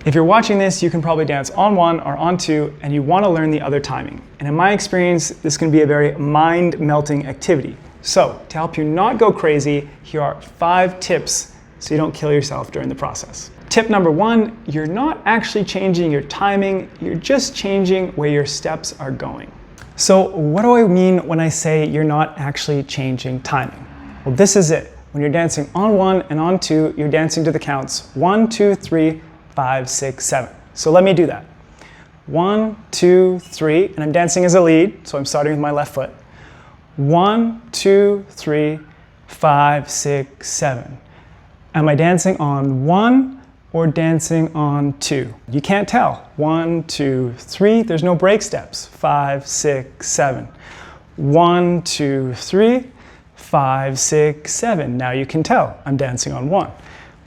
If you're watching this, you can probably dance on one or on two, and you want to learn the other timing. And in my experience, this can be a very mind-melting activity. So, to help you not go crazy, here are 5 tips so you don't kill yourself during the process. Tip number 1, you're not actually changing your timing, you're just changing where your steps are going. So, what do I mean when I say you're not actually changing timing? Well, this is it. When you're dancing on 1 and on 2, you're dancing to the counts 1, 2, 3, 5, 6, 7. So let me do that. 1, 2, 3, and I'm dancing as a lead, so I'm starting with my left foot. 1, 2, 3, 5, 6, 7. Am I dancing on 1 or dancing on 2? You can't tell. 1, 2, 3, there's no break steps. 5, 6, 7. 1, 2, 3, 5, 6, 7. Now you can tell I'm dancing on 1.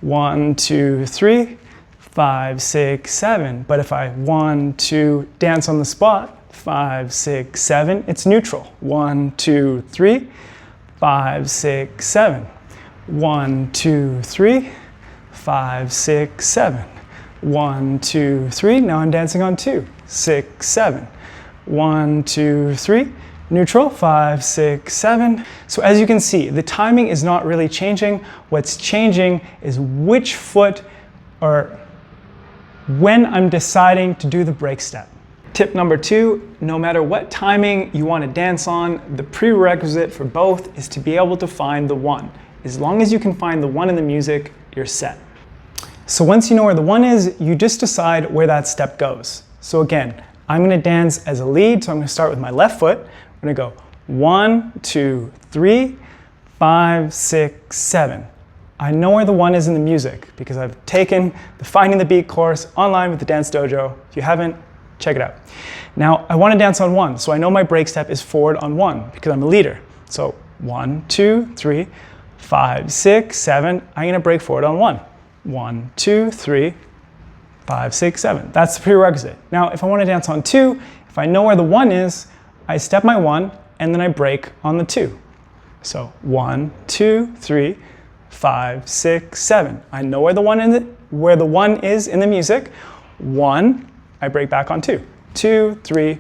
1, 2, 3, 5, 6, 7. But if I 1, 2, dance on the spot, 5, 6, 7, it's neutral. 1, 2, 3, 5, 6, 7. 1, 2, 3, 5, 6, 7. 1, 2, 3, now I'm dancing on 2, 6, 7. 1, 2, 3, neutral, 5, 6, 7. So as you can see, the timing is not really changing. What's changing is which foot or when I'm deciding to do the break step. Tip number 2, no matter what timing you want to dance on, the prerequisite for both is to be able to find the 1. As long as you can find the 1 in the music, you're set. So once you know where the 1 is, you just decide where that step goes. So again, I'm going to dance as a lead, so I'm going to start with my left foot. I'm going to go 1, 2, 3, 5, 6, 7. I know where the 1 is in the music because I've taken the Finding the Beat course online with the Dance Dojo. If you haven't, check it out. Now, I want to dance on 1, so I know my break step is forward on 1 because I'm a leader. So 1, 2, 3, 5, 6, 7. I'm going to break forward on 1. 1, 2, 3, 5, 6, 7. That's the prerequisite. Now, if I want to dance on 2, if I know where the 1 is, I step my 1 and then I break on the 2. So 1, 2, 3, 5, 6, 7. I know where the 1 is in the music. 1, I break back on 2. 2, 3,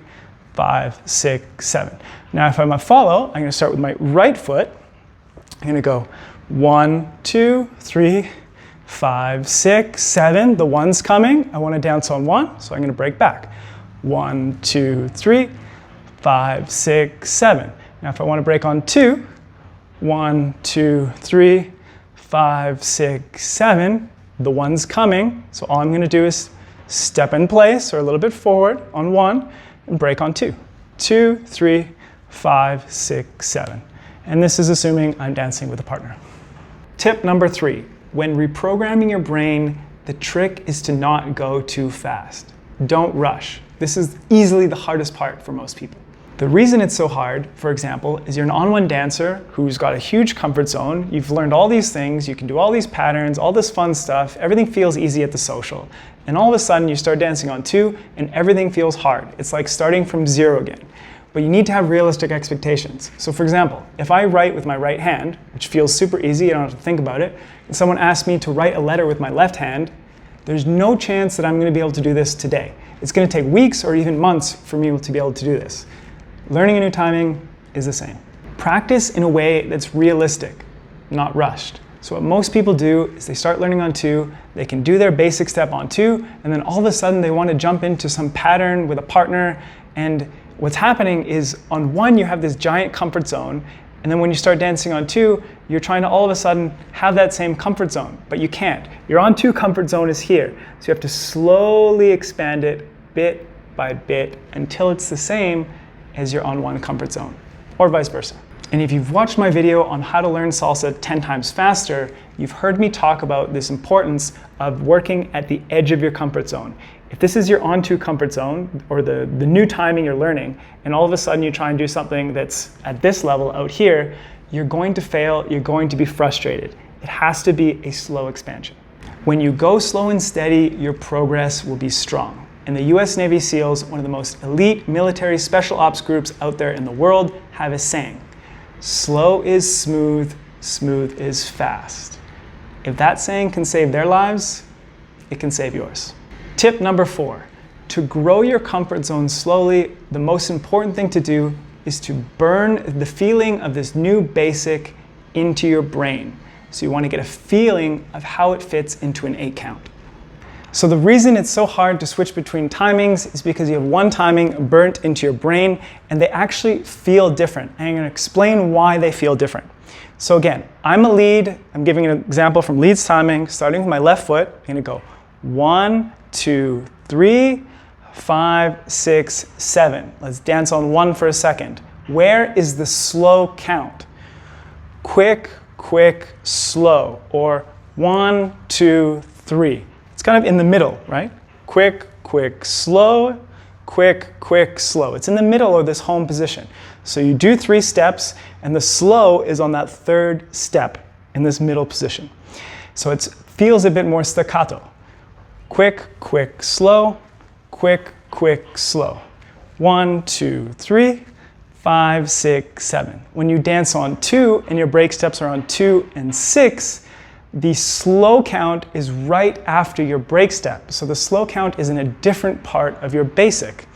5, 6, 7. Now if I'm a follow, I'm going to start with my right foot. I'm going to go 1, 2, 3, 5, 6, 7. The 1's coming. I want to dance on 1, so I'm going to break back. 1, 2, 3, 5, 6, 7. Now if I want to break on 2, 1, 2, 3, 5, 6, 7. The 1's coming, so all I'm going to do is step in place or a little bit forward on 1 and break on 2. 2, 3, 5, 6, 7. And this is assuming I'm dancing with a partner. Tip number 3, when reprogramming your brain, the trick is to not go too fast. Don't rush. This is easily the hardest part for most people. The reason it's so hard, for example, is you're an On1 dancer who's got a huge comfort zone. You've learned all these things, you can do all these patterns, all this fun stuff, everything feels easy at the social. And all of a sudden you start dancing on 2 and everything feels hard. It's like starting from 0 again. But you need to have realistic expectations. So for example, if I write with my right hand, which feels super easy, I don't have to think about it, and someone asks me to write a letter with my left hand, there's no chance that I'm going to be able to do this today. It's going to take weeks or even months for me to be able to do this. Learning a new timing is the same. Practice in a way that's realistic, not rushed. So what most people do is they start learning on 2, they can do their basic step on 2, and then all of a sudden they want to jump into some pattern with a partner, and what's happening is on 1 you have this giant comfort zone, and then when you start dancing on 2, you're trying to all of a sudden have that same comfort zone, but you can't. Your on 2 comfort zone is here, so you have to slowly expand it bit by bit until it's the same as your on 1 comfort zone, or vice versa. And if you've watched my video on how to learn salsa 10 times faster, you've heard me talk about this importance of working at the edge of your comfort zone. If this is your on 2 comfort zone, or the new timing you're learning, and all of a sudden you try and do something that's at this level out here, you're going to fail, you're going to be frustrated. It has to be a slow expansion. When you go slow and steady, your progress will be strong. And the US Navy SEALs, one of the most elite military special ops groups out there in the world, have a saying: slow is smooth, smooth is fast. If that saying can save their lives, it can save yours. Tip number 4, to grow your comfort zone slowly, the most important thing to do is to burn the feeling of this new basic into your brain. So you want to get a feeling of how it fits into an 8 count. So the reason it's so hard to switch between timings is because you have one timing burnt into your brain and they actually feel different. And I'm going to explain why they feel different. So again, I'm a lead. I'm giving an example from lead's timing, starting with my left foot. I'm going to go 1, 2, 3, 5, 6, 7. Let's dance on 1 for a second. Where is the slow count? Quick, quick, slow, or 1, 2, 3. It's kind of in the middle, right? Quick, quick, slow, quick, quick, slow. It's in the middle of this home position. So you do 3 steps, and the slow is on that 3rd step in this middle position. So it feels a bit more staccato. Quick, quick, slow, quick, quick, slow. 1, 2, 3, 5, 6, 7. When you dance on 2 and your break steps are on 2 and 6, the slow count is right after your break step. So the slow count is in a different part of your basic.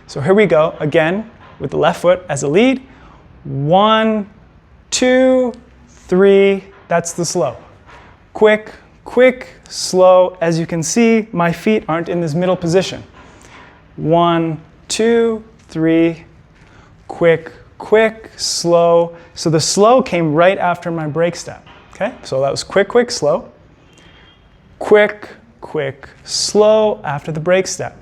So here we go again with the left foot as a lead. 1, 2, 3, that's the slow. Quick, quick, slow. As you can see, my feet aren't in this middle position. 1, 2, 3, quick, quick, slow. So the slow came right after my break step. Okay, so that was quick, quick, slow. Quick, quick, slow after the break step.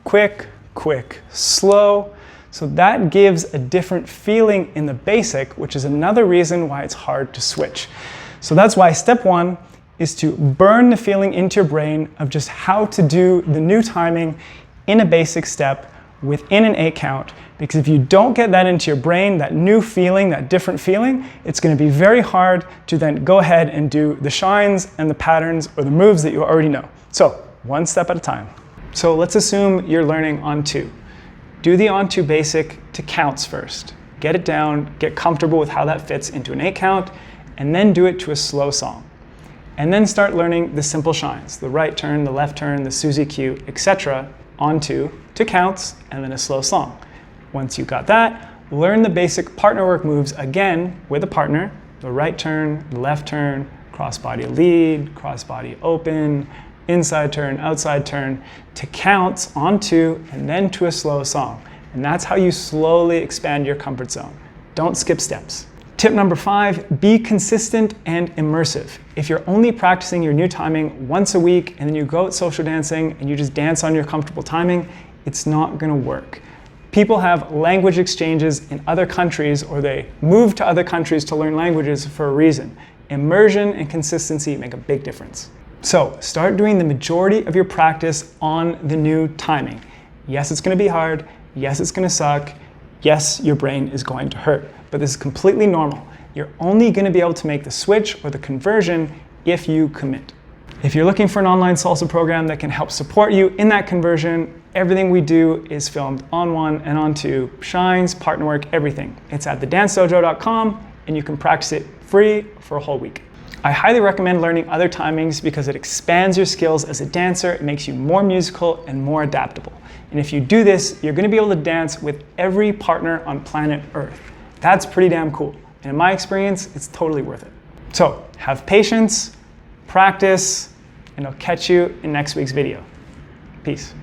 Quick, quick, slow. So that gives a different feeling in the basic, which is another reason why it's hard to switch. So that's why step 1 is to burn the feeling into your brain of just how to do the new timing in a basic step within an 8 count. Because if you don't get that into your brain, that new feeling, that different feeling, it's going to be very hard to then go ahead and do the shines and the patterns or the moves that you already know. So 1 step at a time. So let's assume you're learning on 2. Do the on 2 basic to counts first. Get it down, get comfortable with how that fits into an 8 count, and then do it to a slow song. And then start learning the simple shines, the right turn, the left turn, the Susie Q, etc. on 2 to counts, and then a slow song. Once you got that, learn the basic partner work moves again with a partner, the right turn, the left turn, cross-body lead, cross-body open, inside turn, outside turn, to counts on 2, and then to a slow song. And that's how you slowly expand your comfort zone. Don't skip steps. Tip number 5, be consistent and immersive. If you're only practicing your new timing once a week and then you go out social dancing and you just dance on your comfortable timing, it's not gonna work. People have language exchanges in other countries, or they move to other countries to learn languages for a reason. Immersion and consistency make a big difference. So start doing the majority of your practice on the new timing. Yes, it's going to be hard. Yes, it's going to suck. Yes, your brain is going to hurt, but this is completely normal. You're only going to be able to make the switch or the conversion if you commit. If you're looking for an online salsa program that can help support you in that conversion, everything we do is filmed on 1 and on 2, shines, partner work, everything. It's at thedancedojo.com, and you can practice it free for a whole week. I highly recommend learning other timings because it expands your skills as a dancer, it makes you more musical and more adaptable. And if you do this, you're going to be able to dance with every partner on planet Earth. That's pretty damn cool. And in my experience, it's totally worth it. So have patience, practice, and I'll catch you in next week's video. Peace.